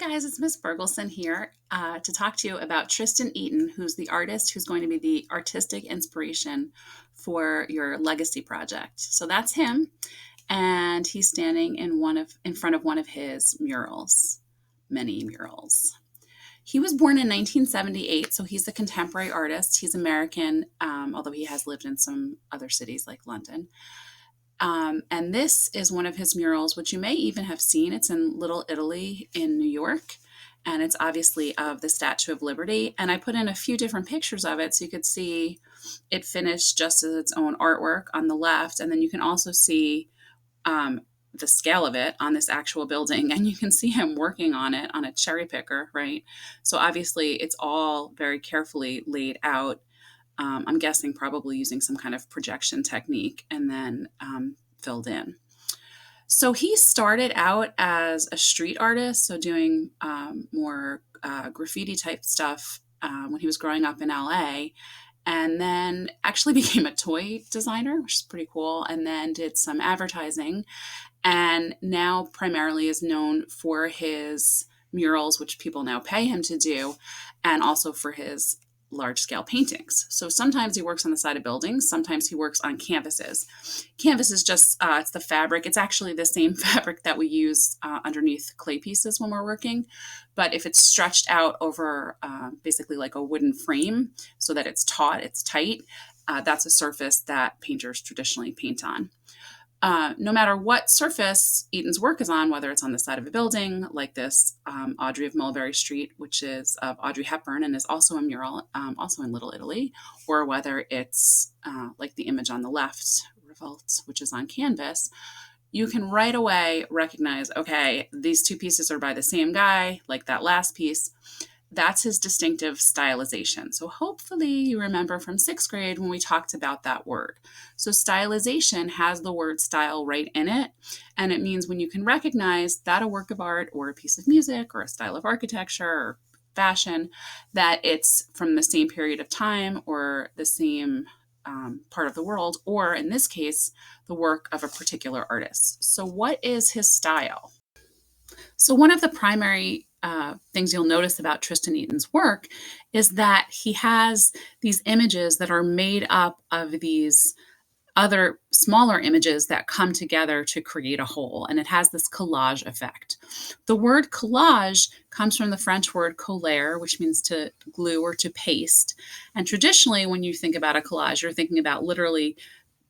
guys, it's Miss Bergelson here to talk to you about Tristan Eaton, who's the artist who's going to be the artistic inspiration for your legacy project. So that's him, and he's standing in front of one of his murals, many murals. He was born in 1978, so he's a contemporary artist. He's American, although he has lived in some other cities like London. And this is one of his murals, which you may even have seen. It's in Little Italy in New York, and it's obviously of the Statue of Liberty. And I put in a few different pictures of it so you could see it finished just as its own artwork on the left. And then you can also see the scale of it on this actual building, and you can see him working on it on a cherry picker, right? So obviously it's all very carefully laid out. I'm guessing probably using some kind of projection technique and then filled in. So he started out as a street artist, so doing more graffiti type stuff when he was growing up in LA, and then actually became a toy designer, which is pretty cool, and then did some advertising, and now primarily is known for his murals, which people now pay him to do, and also for his large scale paintings. So sometimes he works on the side of buildings, sometimes he works on canvases. Canvas is just, it's the fabric. It's actually the same fabric that we use underneath clay pieces when we're working. But if it's stretched out over basically like a wooden frame so that it's taut, it's tight, that's a surface that painters traditionally paint on. No matter what surface Eaton's work is on, whether it's on the side of a building like this Audrey of Mulberry Street, which is of Audrey Hepburn and is also a mural, also in Little Italy, or whether it's like the image on the left, Revolt, which is on canvas, you can right away recognize, okay, these two pieces are by the same guy, like that last piece. That's his distinctive stylization. So hopefully you remember from 6th grade when we talked about that word. So stylization has the word style right in it. And it means when you can recognize that a work of art or a piece of music or a style of architecture or fashion, that it's from the same period of time or the same part of the world, or in this case, the work of a particular artist. So what is his style? So one of the primary things you'll notice about Tristan Eaton's work is that he has these images that are made up of these other smaller images that come together to create a whole, and it has this collage effect. The word collage comes from the French word coller, which means to glue or to paste. And traditionally, when you think about a collage, you're thinking about literally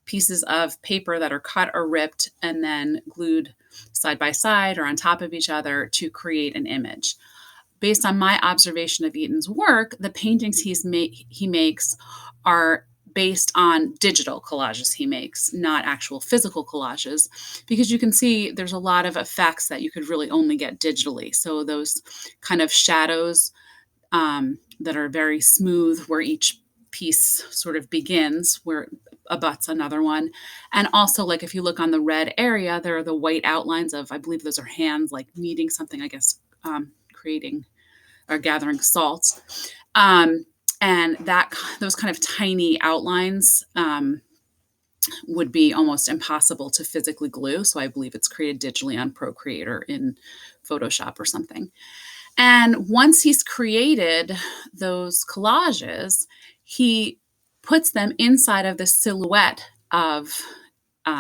pieces of paper that are cut or ripped and then glued side by side or on top of each other to create an image. Based on my observation of Eaton's work, the paintings he makes are based on digital collages he makes, not actual physical collages, because you can see there's a lot of effects that you could really only get digitally. So those kind of shadows that are very smooth, where each piece sort of begins, where it abuts another one. And also, like if you look on the red area, there are the white outlines of, I believe those are hands, like kneading something, I guess, creating or gathering salt. And those kind of tiny outlines would be almost impossible to physically glue. So I believe it's created digitally on Procreate or in Photoshop or something. And once he's created those collages, he puts them inside of the silhouette of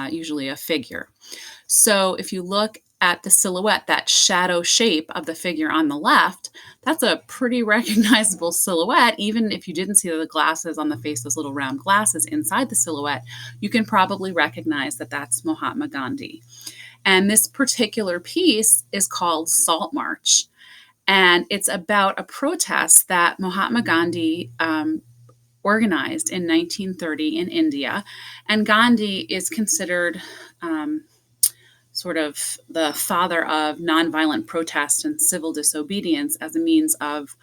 usually a figure. So if you look at the silhouette, that shadow shape of the figure on the left, that's a pretty recognizable silhouette. Even if you didn't see the glasses on the face, those little round glasses inside the silhouette, you can probably recognize that that's Mahatma Gandhi. And this particular piece is called Salt March. And it's about a protest that Mahatma Gandhi organized in 1930 in India. And Gandhi is considered sort of the father of nonviolent protest and civil disobedience as a means of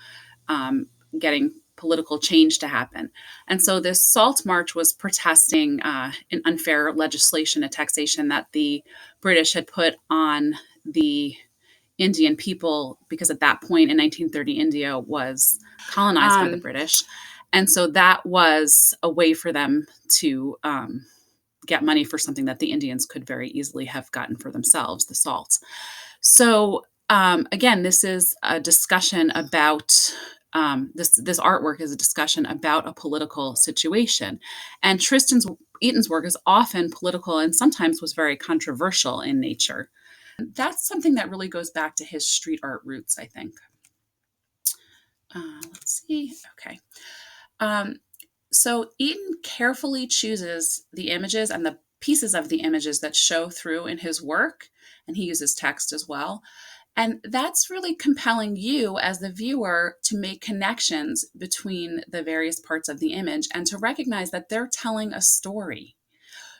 getting political change to happen. And so this Salt March was protesting an unfair legislation, a taxation that the British had put on the Indian people, because at that point in 1930, India was colonized by the British. And so that was a way for them to get money for something that the Indians could very easily have gotten for themselves, the salt. So again, this is a discussion about this artwork is a discussion about a political situation, and Tristan's Eaton's work is often political and sometimes was very controversial in nature. That's something that really goes back to his street art roots, I think. Let's see. Okay. Um, so Eaton carefully chooses the images and the pieces of the images that show through in his work, and he uses text as well. And that's really compelling you as the viewer to make connections between the various parts of the image and to recognize that they're telling a story.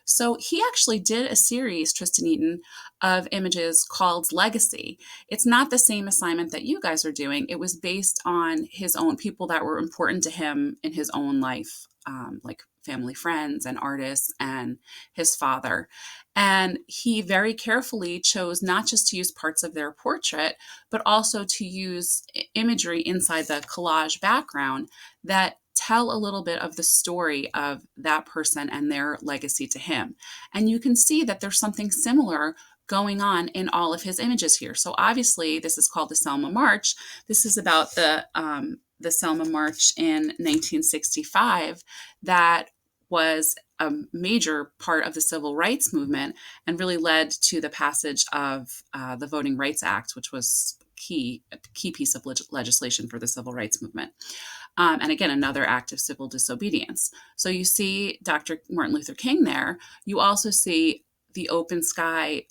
So he actually did a series, Tristan Eaton, of images called Legacy. It's not the same assignment that you guys are doing. It was based on his own people that were important to him in his own life, like family friends and artists and his father. And he very carefully chose not just to use parts of their portrait, but also to use imagery inside the collage background that tell a little bit of the story of that person and their legacy to him. And you can see that there's something similar going on in all of his images here. So obviously, this is called the Selma March. This is about the Selma March in 1965 that was a major part of the civil rights movement and really led to the passage of the Voting Rights Act, which was a key piece of legislation for the civil rights movement. And again, another act of civil disobedience. So you see Dr. Martin Luther King there. You also see the open sky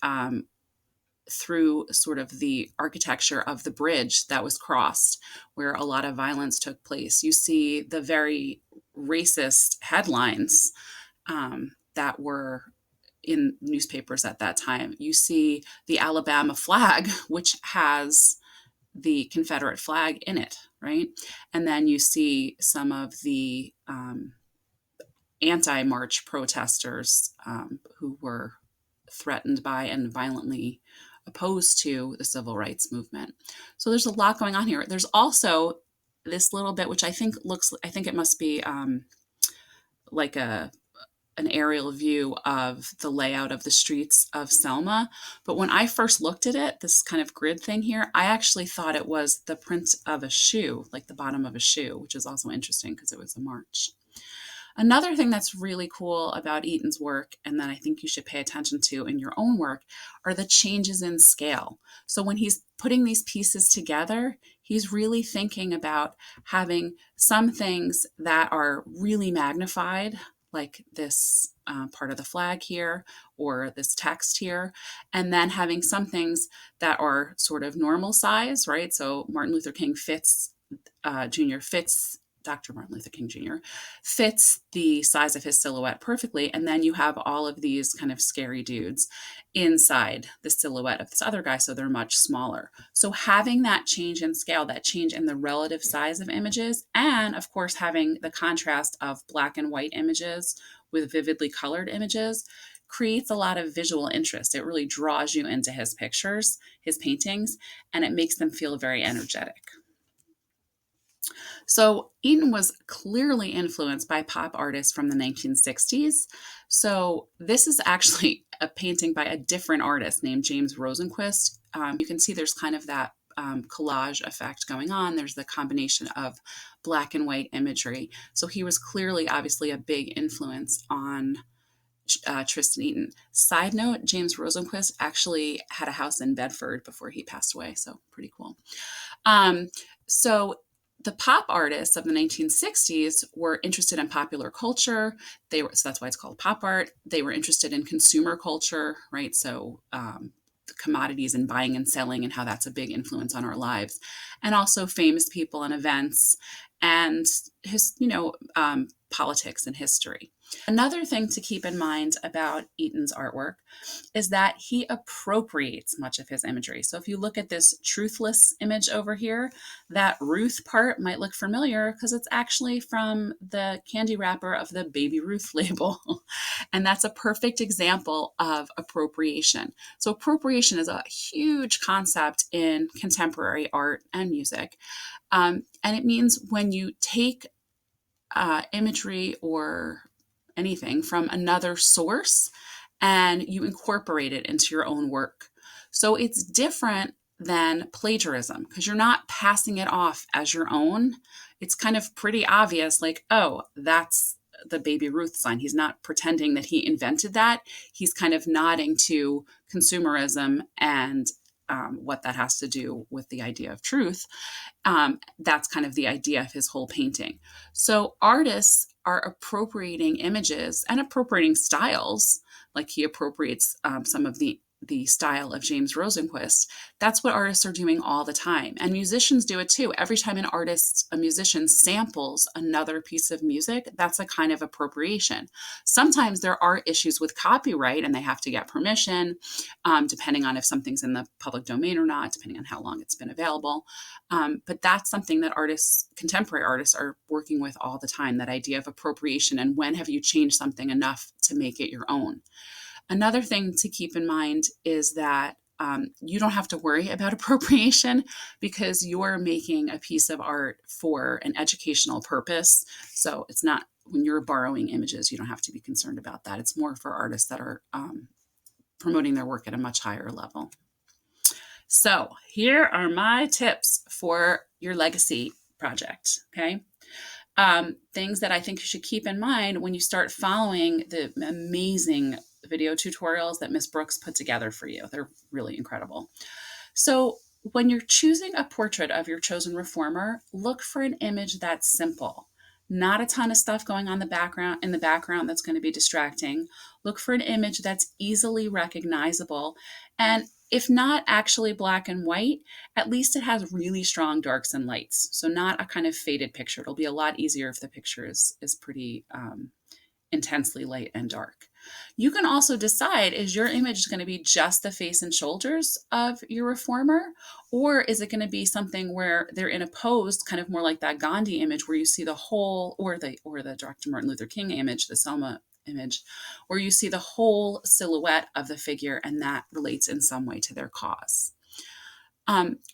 through sort of the architecture of the bridge that was crossed, where a lot of violence took place. You see the very racist headlines that were in newspapers at that time. You see the Alabama flag, which has the Confederate flag in it, right? And then you see some of the anti-march protesters who were threatened by and violently opposed to the civil rights movement. So there's a lot going on here. There's also this little bit, which I think it must be like an aerial view of the layout of the streets of Selma. But when I first looked at it, this kind of grid thing here, I actually thought it was the print of a shoe, like the bottom of a shoe, which is also interesting because it was a march. Another thing that's really cool about Eaton's work, and that I think you should pay attention to in your own work, are the changes in scale. So when he's putting these pieces together, he's really thinking about having some things that are really magnified, like this part of the flag here or this text here, and then having some things that are sort of normal size, right? So Martin Luther King Jr. fits Dr. Martin Luther King Jr. fits the size of his silhouette perfectly. And then you have all of these kind of scary dudes inside the silhouette of this other guy, so they're much smaller. So having that change in scale, that change in the relative size of images, and of course having the contrast of black and white images with vividly colored images creates a lot of visual interest. It really draws you into his pictures, his paintings, and it makes them feel very energetic. So Eaton was clearly influenced by pop artists from the 1960s. So this is actually a painting by a different artist named James Rosenquist. You can see there's kind of that collage effect going on. There's the combination of black and white imagery. So he was clearly, obviously, a big influence on Tristan Eaton. Side note, James Rosenquist actually had a house in Bedford before he passed away. So pretty cool. So the pop artists of the 1960s were interested in popular culture. So that's why it's called pop art. They were interested in consumer culture, right? So commodities and buying and selling and how that's a big influence on our lives. And also famous people and events and politics and history. Another thing to keep in mind about Eaton's artwork is that he appropriates much of his imagery. So if you look at this truthless image over here, that Ruth part might look familiar because it's actually from the candy wrapper of the Baby Ruth label. And that's a perfect example of appropriation. So appropriation is a huge concept in contemporary art and music. And it means when you take imagery or anything from another source and you incorporate it into your own work. So it's different than plagiarism, because you're not passing it off as your own. It's kind of pretty obvious, like, oh, that's the Baby Ruth sign. He's not pretending that he invented that. He's kind of nodding to consumerism and what that has to do with the idea of truth. That's kind of the idea of his whole painting. So artists are appropriating images and appropriating styles, like he appropriates some of the style of James Rosenquist. That's what artists are doing all the time. And musicians do it too. Every time a musician samples another piece of music, that's a kind of appropriation. Sometimes there are issues with copyright and they have to get permission, depending on if something's in the public domain or not, depending on how long it's been available. But that's something that contemporary artists are working with all the time, that idea of appropriation and when have you changed something enough to make it your own. Another thing to keep in mind is that you don't have to worry about appropriation because you're making a piece of art for an educational purpose. So it's not, when you're borrowing images, you don't have to be concerned about that. It's more for artists that are promoting their work at a much higher level. So here are my tips for your legacy project, okay? Things that I think you should keep in mind when you start following the amazing video tutorials that Miss Brooks put together for you. They're really incredible. So when you're choosing a portrait of your chosen reformer, look for an image that's simple. Not a ton of stuff going on in the background that's going to be distracting. Look for an image that's easily recognizable. And if not actually black and white, at least it has really strong darks and lights. So not a kind of faded picture. It'll be a lot easier if the picture is pretty intensely light and dark. You can also decide, is your image going to be just the face and shoulders of your reformer? Or is it going to be something where they're in a pose, kind of more like that Gandhi image where you see the whole, or the Dr. Martin Luther King image, the Selma image, where you see the whole silhouette of the figure and that relates in some way to their cause.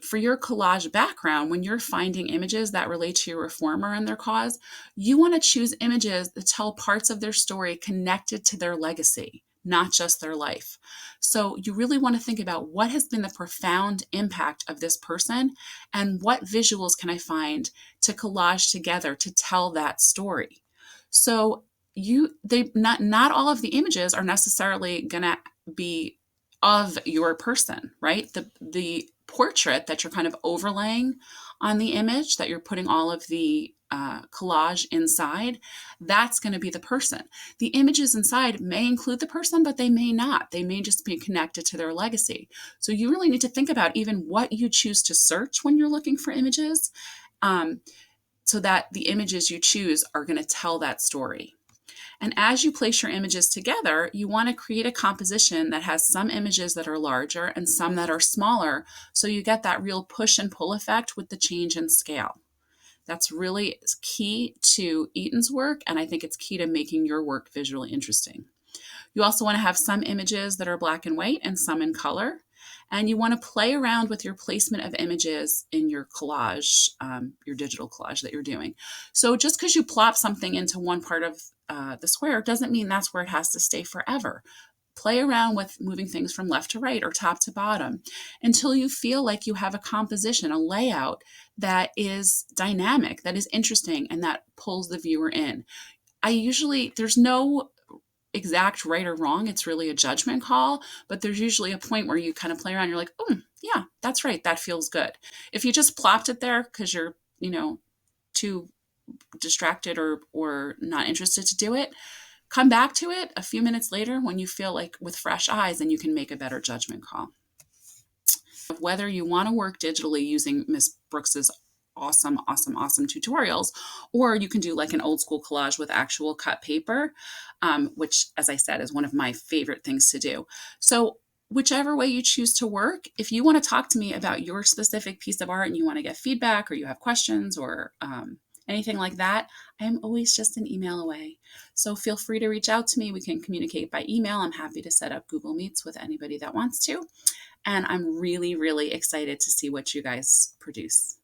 For your collage background, when you're finding images that relate to your reformer and their cause, you want to choose images that tell parts of their story connected to their legacy, not just their life. So you really want to think about what has been the profound impact of this person and what visuals can I find to collage together to tell that story. So not all of the images are necessarily going to be of your person, right? The portrait that you're kind of overlaying on the image, that you're putting all of the collage inside, that's going to be the person. The images inside may include the person, but they may not. They may just be connected to their legacy. So you really need to think about even what you choose to search when you're looking for images, so that the images you choose are going to tell that story. And as you place your images together, you want to create a composition that has some images that are larger and some that are smaller, so you get that real push and pull effect with the change in scale. That's really key to Eaton's work, and I think it's key to making your work visually interesting. You also want to have some images that are black and white and some in color. And you want to play around with your placement of images in your collage, your digital collage that you're doing. So just because you plop something into one part of the square doesn't mean that's where it has to stay forever. Play around with moving things from left to right or top to bottom until you feel like you have a composition, a layout that is dynamic, that is interesting, and that pulls the viewer in. There's no exact right or wrong. It's really a judgment call, but there's usually a point where you kind of play around. You're like, oh, yeah, that's right. That feels good. If you just plopped it there because you're, too distracted or not interested to do it, come back to it a few minutes later when you feel like with fresh eyes, and you can make a better judgment call. Whether you want to work digitally using Miss Brooks's awesome tutorials, or you can do like an old school collage with actual cut paper, which, as I said, is one of my favorite things to do. So whichever way you choose to work, if you want to talk to me about your specific piece of art and you want to get feedback or you have questions or anything like that, I'm always just an email away. So feel free to reach out to me. We can communicate by email. I'm happy to set up Google Meets with anybody that wants to. And I'm really, really excited to see what you guys produce.